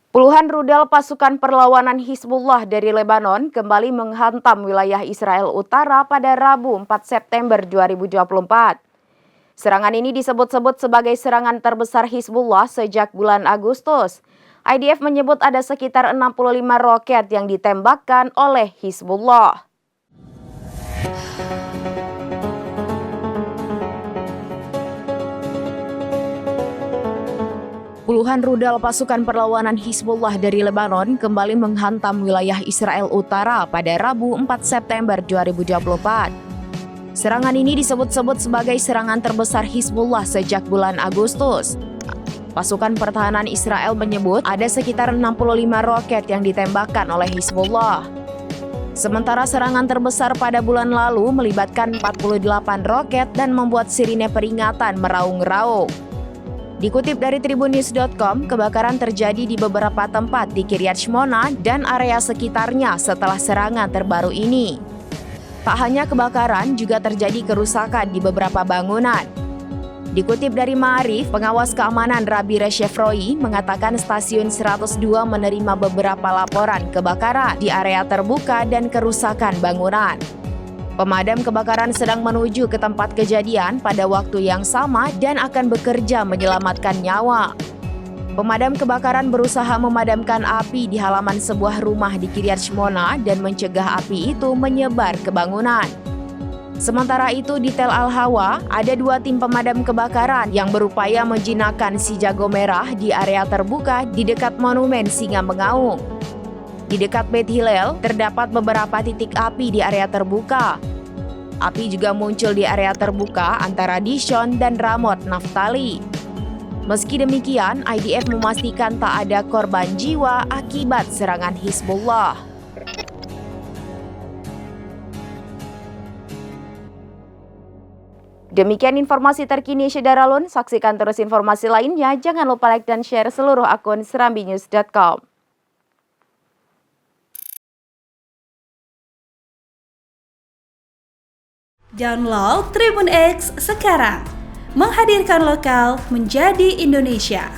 Puluhan rudal pasukan perlawanan Hizbullah dari Lebanon kembali menghantam wilayah Israel Utara pada Rabu 4 September 2024. Serangan ini disebut-sebut sebagai serangan terbesar Hizbullah sejak bulan Agustus. IDF menyebut ada sekitar 65 roket yang ditembakkan oleh Hizbullah. Puluhan rudal pasukan perlawanan Hizbullah dari Lebanon kembali menghantam wilayah Israel Utara pada Rabu 4 September 2024. Serangan ini disebut-sebut sebagai serangan terbesar Hizbullah sejak bulan Agustus. Pasukan pertahanan Israel menyebut ada sekitar 65 roket yang ditembakkan oleh Hizbullah. Sementara serangan terbesar pada bulan lalu melibatkan 48 roket dan membuat sirine peringatan meraung-raung. Dikutip dari tribunnews.com, kebakaran terjadi di beberapa tempat di Kiryat Shmona dan area sekitarnya setelah serangan terbaru ini. Tak hanya kebakaran, juga terjadi kerusakan di beberapa bangunan. Dikutip dari Ma'arif, pengawas keamanan Rabbi Reshefroi mengatakan stasiun 102 menerima beberapa laporan kebakaran di area terbuka dan kerusakan bangunan. Pemadam kebakaran sedang menuju ke tempat kejadian pada waktu yang sama dan akan bekerja menyelamatkan nyawa. Pemadam kebakaran berusaha memadamkan api di halaman sebuah rumah di Kiryat Shmona dan mencegah api itu menyebar ke bangunan. Sementara itu di Tel Al-Hawa, ada 2 tim pemadam kebakaran yang berupaya menjinakkan si jago merah di area terbuka di dekat monumen Singa Mengaung. Di dekat Beit Hillel, terdapat beberapa titik api di area terbuka. Api juga muncul di area terbuka antara Dishon dan Ramot Naftali. Meski demikian, IDF memastikan tak ada korban jiwa akibat serangan Hizbullah. Demikian informasi terkini Syederalun. Saksikan terus informasi lainnya. Jangan lupa like dan share seluruh akun serambinews.com. Download Tribun X sekarang, menghadirkan lokal menjadi Indonesia.